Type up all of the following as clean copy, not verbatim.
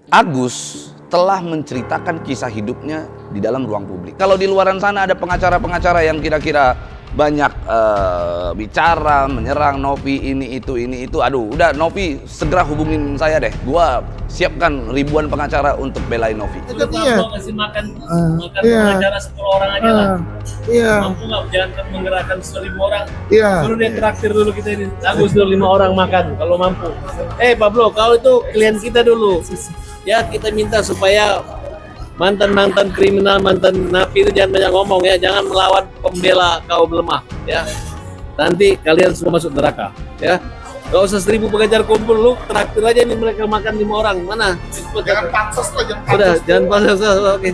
Agus telah menceritakan kisah hidupnya di dalam ruang publik. Kalau di luaran sana ada pengacara-pengacara yang kira-kira banyak bicara, menyerang Novi ini itu. Aduh, udah Novi segera hubungin saya deh. Gua siapkan ribuan pengacara untuk belain Novi. Itu dia. Mau kasih makan pengacara 10 orang aja lah. Iya. Mampu nggak jangan menggerakkan 1000 orang. Iya. Dulu dia traktir dulu kita ini. Agus dulu 5 orang makan kalau mampu. Pablo, kau itu klien kita dulu. Ya kita minta supaya mantan kriminal, mantan napi itu jangan banyak ngomong ya, jangan melawan pembela kaum lemah ya. Nanti kalian semua masuk neraka ya. Gak usah 1000 pengajar kumpul, lu traktir aja nih mereka makan 5 orang. Mana? Jangan pansos lah, jangan Udah, pansos. jangan pansos. Oke,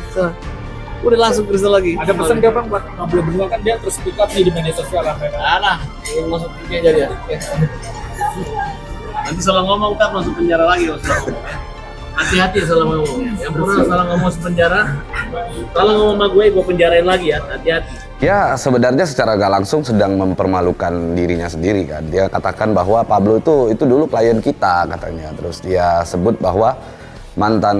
udah langsung Kristal lagi. Ada pesan gak bang buat Pablo berdua, kan dia terus speak up di media sosial lah. Alah, ingin masuk PJ aja dia. Nanti salah ngomong kan masuk penjara lagi. Hati-hati salah ngomong. Yang pernah salah ngomong masuk penjara, salah ngomong sama gue penjarain lagi ya. Hati-hati. Ya sebenarnya secara gak langsung sedang mempermalukan dirinya sendiri kan. Dia katakan bahwa Pablo itu dulu klien kita katanya. Terus dia sebut bahwa mantan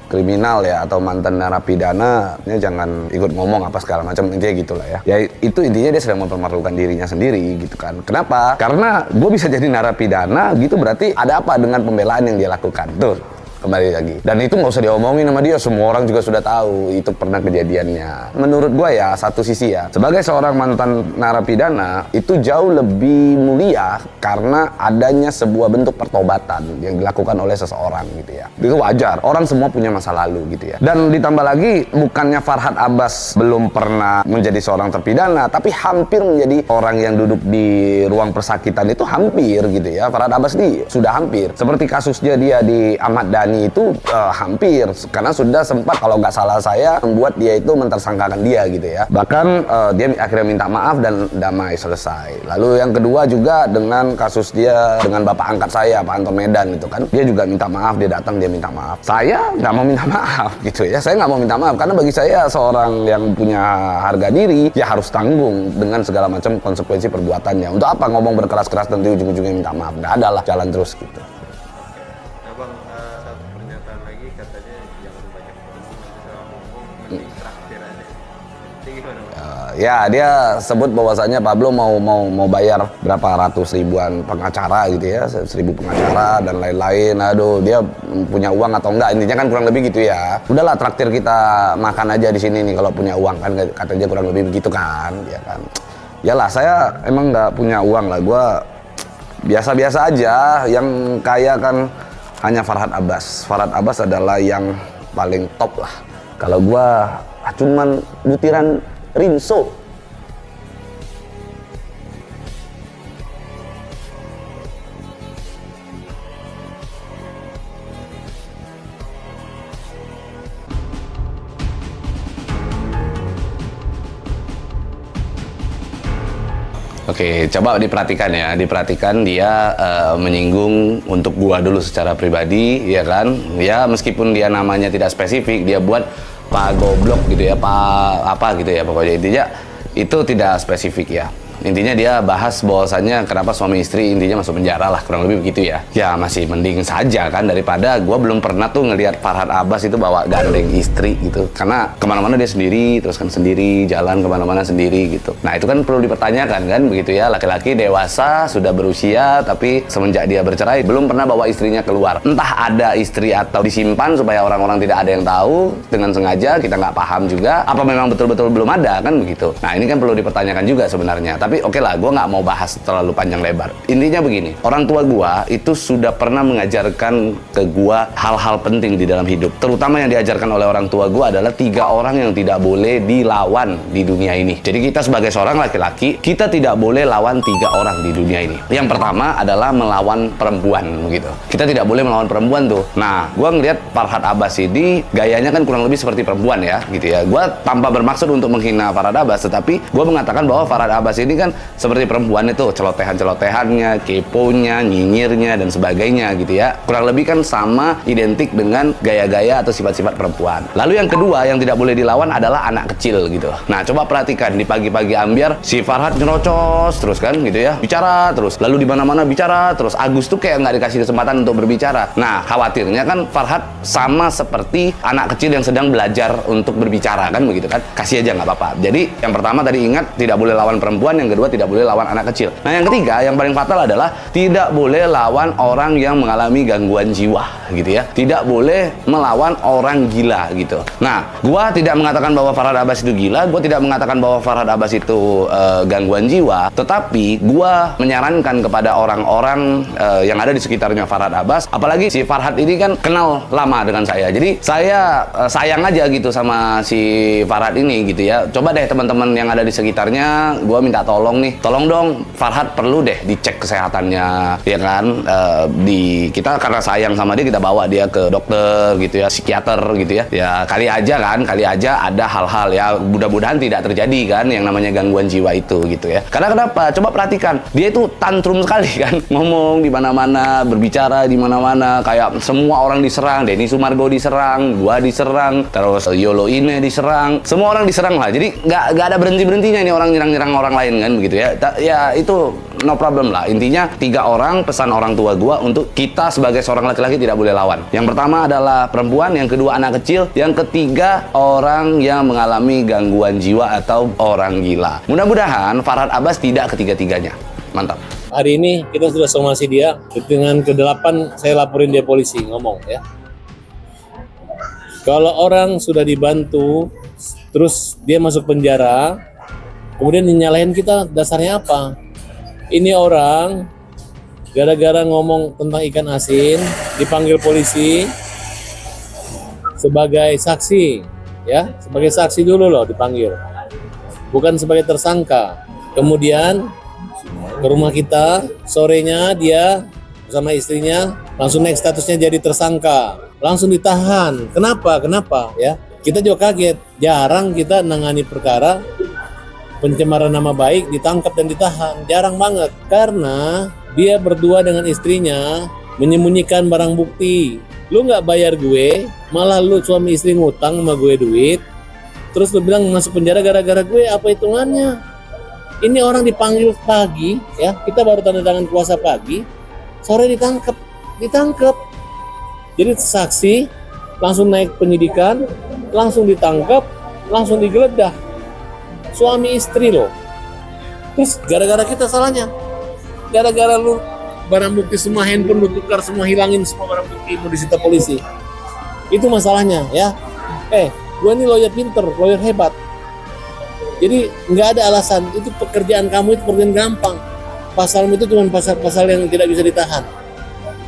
kriminal ya atau mantan narapidana ini jangan ikut ngomong apa segala macam, intinya gitulah ya. Ya itu intinya dia sedang mempermalukan dirinya sendiri gitu kan. Kenapa? Karena gue bisa jadi narapidana gitu, berarti ada apa dengan pembelaan yang dia lakukan tuh. Kembali lagi, dan itu nggak usah diomongin sama dia, semua orang juga sudah tahu itu pernah kejadiannya. Menurut gua ya, satu sisi ya, sebagai seorang mantan narapidana itu jauh lebih mulia karena adanya sebuah bentuk pertobatan yang dilakukan oleh seseorang gitu ya. Itu wajar, orang semua punya masa lalu gitu ya. Dan ditambah lagi, bukannya Farhad Abbas belum pernah menjadi seorang terpidana, tapi hampir menjadi orang yang duduk di ruang persakitan itu hampir gitu ya. Farhad Abbas ini sudah hampir, seperti kasusnya dia di Ahmad Dhani itu hampir, karena sudah sempat kalau nggak salah saya membuat dia itu mentersangkakan dia gitu ya. Bahkan dia akhirnya minta maaf dan damai selesai. Lalu yang kedua juga dengan kasus dia dengan bapak angkat saya Pak Anton Medan itu kan, dia juga minta maaf, dia datang dia minta maaf. Saya nggak mau minta maaf gitu ya, saya nggak mau minta maaf karena bagi saya seorang yang punya harga diri ya harus tanggung dengan segala macam konsekuensi perbuatannya. Untuk apa ngomong berkeras-keras nanti ujung-ujungnya minta maaf? Nggak ada lah, jalan terus gitu. Bang, satu pernyataan lagi katanya jangan banyak ngomong, nanti salah ngomong, mending traktir aja. Itu gimana bang? Ya dia sebut bahwasanya Pablo mau bayar berapa ratus ribuan pengacara gitu ya, 1000 pengacara dan lain-lain. Aduh, dia punya uang atau enggak, intinya kan kurang lebih gitu ya. Udahlah traktir kita makan aja di sini nih kalau punya uang kan, katanya kurang lebih begitu kan, ya kan. Yalah, saya emang nggak punya uang lah, gue biasa-biasa aja. Yang kaya kan hanya Farhad Abbas. Farhad Abbas adalah yang paling top lah. Kalau gua cuman butiran Rinso. Oke, coba diperhatikan ya. Diperhatikan dia menyinggung untuk gua dulu secara pribadi, ya kan? Ya meskipun dia namanya tidak spesifik, dia buat Pak Goblok gitu ya, Pak apa gitu ya, pokoknya intinya itu tidak spesifik ya. Intinya dia bahas bahwasannya kenapa suami istri intinya masuk penjara lah, kurang lebih begitu ya. Ya masih mending saja kan, daripada gue belum pernah tuh ngelihat Farhad Abbas itu bawa gandeng istri gitu. Karena kemana-mana dia sendiri, terus kan sendiri, jalan kemana-mana sendiri gitu. Nah itu kan perlu dipertanyakan kan, begitu ya. Laki-laki dewasa, sudah berusia, tapi semenjak dia bercerai belum pernah bawa istrinya keluar. Entah ada istri atau disimpan supaya orang-orang tidak ada yang tahu dengan sengaja, kita nggak paham juga. Apa memang betul-betul belum ada kan begitu. Nah ini kan perlu dipertanyakan juga sebenarnya. Tapi oke lah, gue nggak mau bahas terlalu panjang lebar. Intinya begini, orang tua gue itu sudah pernah mengajarkan ke gue hal-hal penting di dalam hidup. Terutama yang diajarkan oleh orang tua gue adalah 3 orang yang tidak boleh dilawan di dunia ini. Jadi kita sebagai seorang laki-laki, kita tidak boleh lawan 3 orang di dunia ini. Yang pertama adalah melawan perempuan gitu. Kita tidak boleh melawan perempuan tuh. Nah, gue ngeliat Farhad Abbas ini gayanya kan kurang lebih seperti perempuan ya gitu ya. Gue tanpa bermaksud untuk menghina Farhad Abbas, tetapi gue mengatakan bahwa Farhad Abbas ini kan seperti perempuan itu, celotehan-celotehannya, keponya, nyinyirnya, dan sebagainya gitu ya. Kurang lebih kan sama, identik dengan gaya-gaya atau sifat-sifat perempuan. Lalu yang kedua yang tidak boleh dilawan adalah anak kecil gitu. Nah, coba perhatikan di pagi-pagi ambiar si Farhad nyerocos terus kan gitu ya, bicara terus, lalu di mana-mana bicara terus. Agus tuh kayak nggak dikasih kesempatan untuk berbicara. Nah, khawatirnya kan Farhad sama seperti anak kecil yang sedang belajar untuk berbicara kan begitu kan. Kasih aja nggak apa-apa. Jadi yang pertama tadi ingat, tidak boleh lawan perempuan, yang kedua tidak boleh lawan anak kecil. Nah, yang ketiga yang paling fatal adalah tidak boleh lawan orang yang mengalami gangguan jiwa gitu ya. Tidak boleh melawan orang gila gitu. Nah, gua tidak mengatakan bahwa Farhad Abbas itu gila, gua tidak mengatakan bahwa Farhad Abbas itu gangguan jiwa, tetapi gua menyarankan kepada orang-orang yang ada di sekitarnya Farhad Abbas, apalagi si Farhad ini kan kenal lama dengan saya. Jadi saya sayang aja gitu sama si Farhad ini gitu ya. Coba deh teman-teman yang ada di sekitarnya, gua minta tolong nih, tolong dong Farhad perlu deh dicek kesehatannya, ya kan. Kita karena sayang sama dia, kita bawa dia ke dokter gitu ya, psikiater gitu ya. Ya kali aja ada hal-hal ya, mudah-mudahan tidak terjadi kan yang namanya gangguan jiwa itu gitu ya. Karena kenapa? Coba perhatikan, dia itu tantrum sekali kan, ngomong di mana-mana, berbicara di mana-mana, kayak semua orang diserang, Denny Sumargo diserang, gua diserang, terus Yolo Ine diserang, semua orang diserang lah. Jadi nggak ada berhenti-berhentinya nih orang nyerang-nyerang orang lain kan begitu ya. Ya itu no problem lah. Intinya 3 orang, pesan orang tua gua untuk kita sebagai seorang laki-laki tidak boleh lawan. Yang pertama adalah perempuan, yang kedua anak kecil, yang ketiga orang yang mengalami gangguan jiwa atau orang gila. Mudah-mudahan Farhad Abbas tidak ketiga-tiganya. Mantap. Hari ini kita sudah somasi dia, dengan ke-8 saya laporin dia polisi, ngomong ya. Kalau orang sudah dibantu, terus dia masuk penjara, kemudian nyalahin kita, dasarnya apa? Ini orang gara-gara ngomong tentang ikan asin, dipanggil polisi sebagai saksi, ya, sebagai saksi dulu loh dipanggil, bukan sebagai tersangka. Kemudian ke rumah kita, sorenya dia bersama istrinya langsung naik statusnya jadi tersangka, langsung ditahan. Kenapa ya, kita juga kaget, jarang kita nangani perkara pencemaran nama baik ditangkap dan ditahan, jarang banget, karena dia berdua dengan istrinya menyembunyikan barang bukti. Lu nggak bayar gue, malah lu suami istri ngutang sama gue duit, terus lu bilang masuk penjara gara-gara gue, apa hitungannya? Ini orang dipanggil pagi, ya, kita baru tanda tangan kuasa pagi, sore ditangkap. Jadi saksi langsung naik penyidikan, langsung ditangkap, langsung digeledah. Suami istri loh. Terus gara-gara kita salahnya, gara-gara lu barang bukti semua, handphone lu tukar semua, hilangin semua barang bukti, mau disita polisi. Itu masalahnya ya. Gue ini lawyer pinter, lawyer hebat. Jadi nggak ada alasan, itu pekerjaan kamu, itu pekerjaan gampang. Pasalmu itu cuma pasal-pasal yang tidak bisa ditahan.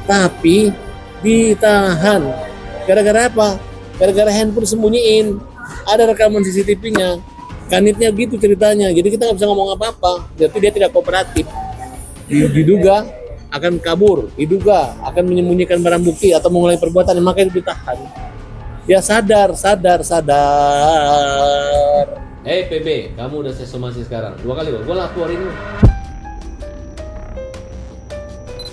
Tapi ditahan. Gara-gara apa? Gara-gara handphone sembunyiin. Ada rekaman CCTV-nya. Kanitnya gitu ceritanya. Jadi kita nggak bisa ngomong apa-apa. Berarti dia tidak kooperatif. Diduga akan kabur, diduga akan menyembunyikan barang bukti atau mengulangi perbuatan, maka itu ditahan. Ya sadar. Hei PB, kamu udah saya somasi sekarang 2 kali, gue laporin lu.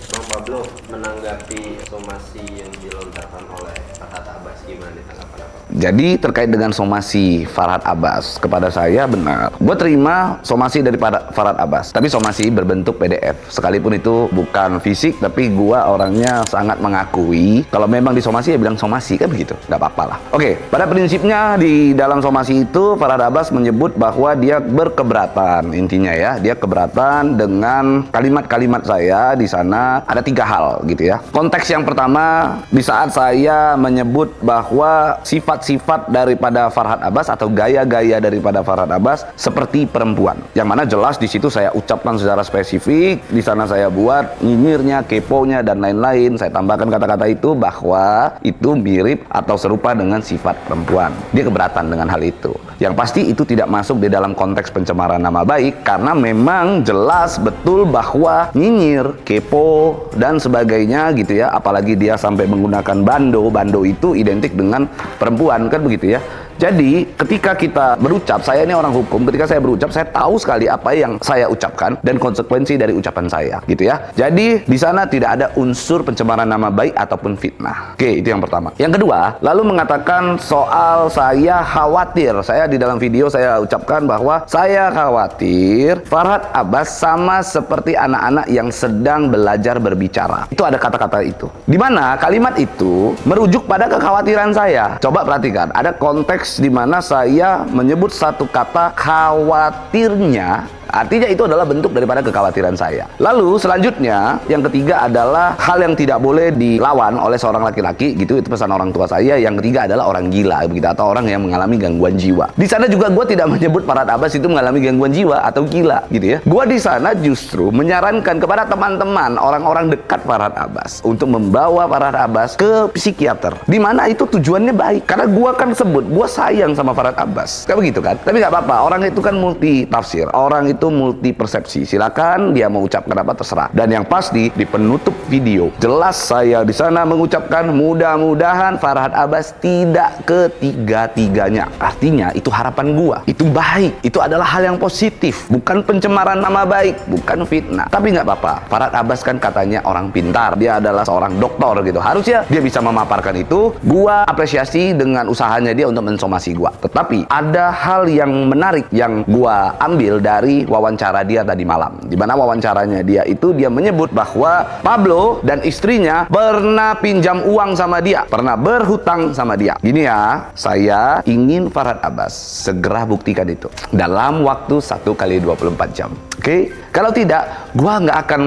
Bang Pablo menanggapi somasi yang dilontarkan oleh Farhad Abbas, gimana nih tanggapan apa? Jadi terkait dengan somasi Farhad Abbas kepada saya, benar, gue terima somasi dari Farhad Abbas, tapi somasi berbentuk PDF, sekalipun itu bukan fisik, tapi gue orangnya sangat mengakui kalau memang disomasi ya bilang somasi, kan begitu, nggak apa-apa lah. Oke, pada prinsipnya di dalam somasi itu Farhad Abbas menyebut bahwa dia berkeberatan, intinya ya, dia keberatan dengan kalimat-kalimat saya di sana. Ada 3 hal gitu ya. Konteks yang pertama, di saat saya menyebut bahwa sifat-sifat daripada Farhad Abbas atau gaya-gaya daripada Farhad Abbas seperti perempuan, yang mana jelas di situ saya ucapkan secara spesifik. Di sana saya buat nyinyirnya, keponya, dan lain-lain. Saya tambahkan kata-kata itu bahwa itu mirip atau serupa dengan sifat perempuan. Dia keberatan dengan hal itu. Yang pasti itu tidak masuk di dalam konteks pencemaran nama baik, karena memang jelas betul bahwa nyinyir, kepo, dan sebagainya gitu ya, apalagi dia sampai menggunakan bando itu identik dengan perempuan, kan begitu ya. Jadi ketika kita berucap, saya ini orang hukum, ketika saya berucap, saya tahu sekali apa yang saya ucapkan dan konsekuensi dari ucapan saya, gitu ya. Jadi di sana tidak ada unsur pencemaran nama baik ataupun fitnah. Oke, itu yang pertama. Yang kedua, lalu mengatakan soal saya khawatir. Saya di dalam video saya ucapkan bahwa saya khawatir Farhad Abbas sama seperti anak-anak yang sedang belajar berbicara. Itu ada kata-kata itu. Di mana kalimat itu merujuk pada kekhawatiran saya. Coba perhatikan, ada konteks di mana saya menyebut satu kata khawatirnya, artinya itu adalah bentuk daripada kekhawatiran saya. Lalu selanjutnya, yang ketiga adalah hal yang tidak boleh dilawan oleh seorang laki-laki, gitu. Itu pesan orang tua saya. Yang ketiga adalah orang gila, begitu, atau orang yang mengalami gangguan jiwa. Di sana juga gue tidak menyebut Farhad Abbas itu mengalami gangguan jiwa atau gila, gitu ya. Gue di sana justru menyarankan kepada teman-teman orang-orang dekat Farhad Abbas untuk membawa Farhad Abbas ke psikiater. Di mana itu tujuannya baik, karena gue kan sebut gue sayang sama Farhad Abbas, kayak begitu kan. Tapi nggak apa-apa, orang itu kan multi tafsir, orang itu multi persepsi. Silakan dia mau ucapkan apa terserah. Dan yang pasti di penutup video jelas saya di sana mengucapkan mudah-mudahan Farhad Abbas tidak ketiga-tiganya. Artinya itu harapan gua, itu baik, itu adalah hal yang positif, bukan pencemaran nama baik, bukan fitnah. Tapi nggak apa-apa, Farhad Abbas kan katanya orang pintar, dia adalah seorang doktor gitu, harusnya dia bisa memaparkan itu. Gua apresiasi dengan usahanya dia untuk mensomasi gua. Tetapi ada hal yang menarik yang gua ambil dari wawancara dia tadi malam, di mana wawancaranya dia itu dia menyebut bahwa Pablo dan istrinya pernah pinjam uang sama dia, pernah berhutang sama dia. Gini ya, saya ingin Farhad Abbas segera buktikan itu dalam waktu 1x24 jam. Oke? Kalau tidak, gua nggak akan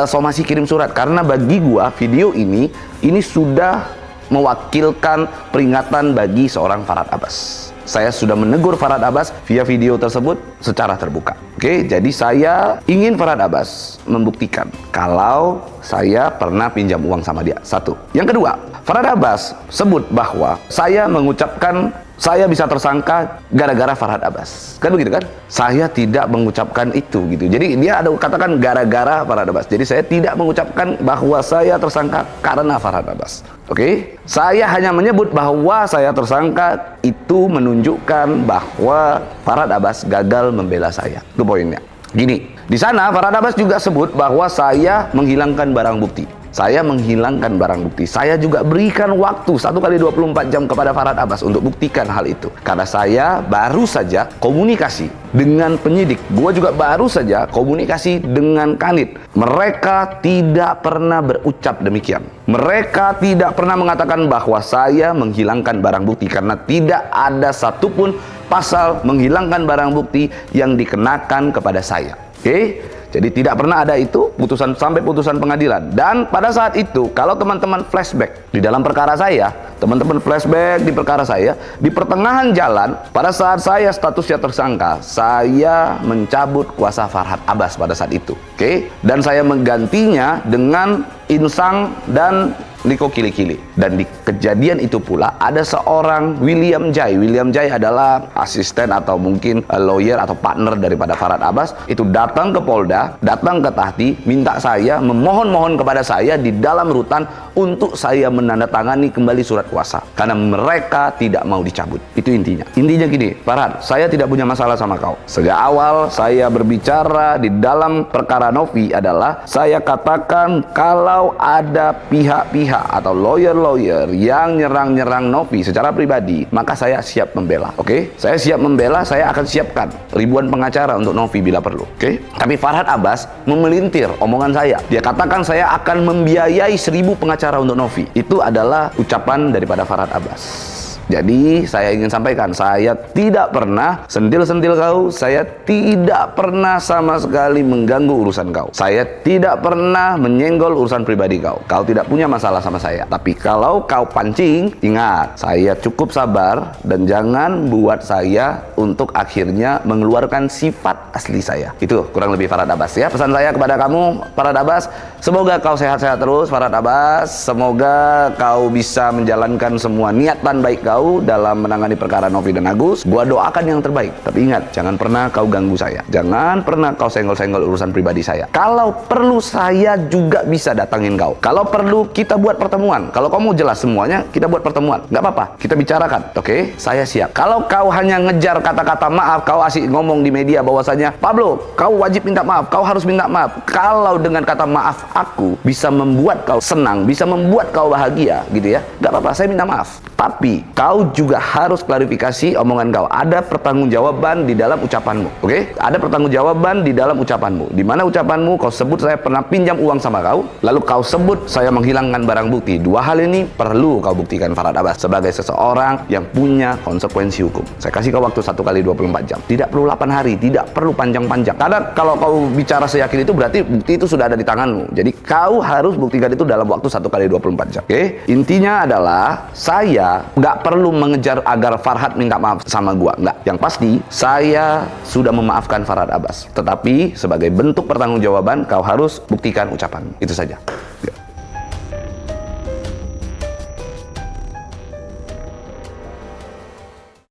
somasi kirim surat, karena bagi gua video ini sudah mewakilkan peringatan bagi seorang Farhad Abbas. Saya sudah menegur Farhad Abbas via video tersebut secara terbuka. Oke, jadi saya ingin Farhad Abbas membuktikan kalau saya pernah pinjam uang sama dia. Satu. Yang kedua, Farhad Abbas sebut bahwa saya mengucapkan saya bisa tersangka gara-gara Farhad Abbas. Kan begitu kan? Saya tidak mengucapkan itu gitu. Jadi dia ada katakan gara-gara Farhad Abbas. Jadi saya tidak mengucapkan bahwa saya tersangka karena Farhad Abbas. Oke? Saya hanya menyebut bahwa saya tersangka itu menunjukkan bahwa Farhad Abbas gagal membela saya. Itu poinnya. Gini, di sana Farhad Abbas juga sebut bahwa saya menghilangkan barang bukti. Saya menghilangkan barang bukti. Saya juga berikan waktu 1x24 jam kepada Farhad Abbas untuk buktikan hal itu. Karena saya baru saja komunikasi dengan penyidik. Gua juga baru saja komunikasi dengan Kanit. Mereka tidak pernah berucap demikian. Mereka tidak pernah mengatakan bahwa saya menghilangkan barang bukti, karena tidak ada satupun pasal menghilangkan barang bukti yang dikenakan kepada saya. Oke? Jadi tidak pernah ada itu putusan sampai putusan pengadilan. Dan pada saat itu, kalau teman-teman flashback di dalam perkara saya, teman-teman flashback di perkara saya, di pertengahan jalan, pada saat saya statusnya tersangka, saya mencabut kuasa Farhad Abbas pada saat itu. Oke? Dan saya menggantinya dengan Insang dan Liko Kili-Kili. Dan di kejadian itu pula ada seorang William Jai. William Jai adalah asisten atau mungkin lawyer atau partner daripada Farhad Abbas. Itu datang ke Polda, datang ke Tahti, minta saya, memohon-mohon kepada saya di dalam rutan untuk saya menandatangani kembali surat kuasa. Karena mereka tidak mau dicabut. Itu intinya. Intinya gini, Farhad, saya tidak punya masalah sama kau. Sejak awal saya berbicara di dalam perkara Novi adalah saya katakan kalau ada pihak-pihak atau lawyer-lawyer yang nyerang-nyerang Novi secara pribadi, maka saya siap membela. Oke? Saya siap membela, saya akan siapkan ribuan pengacara untuk Novi bila perlu. Oke? Tapi Farhad Abbas memelintir omongan saya. Dia katakan saya akan membiayai 1000 pengacara untuk Novi. Itu adalah ucapan daripada Farhad Abbas. Jadi saya ingin sampaikan, saya tidak pernah sentil-sentil kau, saya tidak pernah sama sekali mengganggu urusan kau, saya tidak pernah menyenggol urusan pribadi kau. Kau tidak punya masalah sama saya. Tapi kalau kau pancing, ingat, saya cukup sabar dan jangan buat saya untuk akhirnya mengeluarkan sifat asli saya. Itu kurang lebih Farhad Abbas ya. Pesan saya kepada kamu, Farhad Abbas, semoga kau sehat-sehat terus Farhad Abbas. Semoga kau bisa menjalankan semua niatan baik kau kau dalam menangani perkara Novi dan Agus. Gua doakan yang terbaik. Tapi ingat, jangan pernah kau ganggu saya. Jangan pernah kau senggol-senggol urusan pribadi saya. Kalau perlu saya juga bisa datangin kau. Kalau perlu kita buat pertemuan. Kalau kau mau jelas semuanya, kita buat pertemuan. Nggak apa-apa, kita bicarakan. Oke? Saya siap. Kalau kau hanya ngejar kata-kata maaf, kau asik ngomong di media bahwasanya, Pablo, kau wajib minta maaf, kau harus minta maaf. Kalau dengan kata maaf aku bisa membuat kau senang, bisa membuat kau bahagia, gitu ya, nggak apa-apa, saya minta maaf. Tapi kau juga harus klarifikasi omongan kau. Ada pertanggungjawaban di dalam ucapanmu, oke? Ada pertanggungjawaban di dalam ucapanmu. Di mana ucapanmu kau sebut saya pernah pinjam uang sama kau, lalu kau sebut saya menghilangkan barang bukti. Dua hal ini perlu kau buktikan, Farhad Abbas, sebagai seseorang yang punya konsekuensi hukum. Saya kasih kau waktu 1 kali 24 jam. Tidak perlu 8 hari, tidak perlu panjang-panjang. Karena kalau kau bicara seyakin itu berarti bukti itu sudah ada di tanganmu. Jadi kau harus buktikan itu dalam waktu 1 kali 24 jam. Oke? Intinya adalah saya nggak perlu mengejar agar Farhad minta maaf sama gua. Nggak. Yang pasti saya sudah memaafkan Farhad Abbas. Tetapi sebagai bentuk pertanggungjawaban kau harus buktikan ucapan. Itu saja. Ya.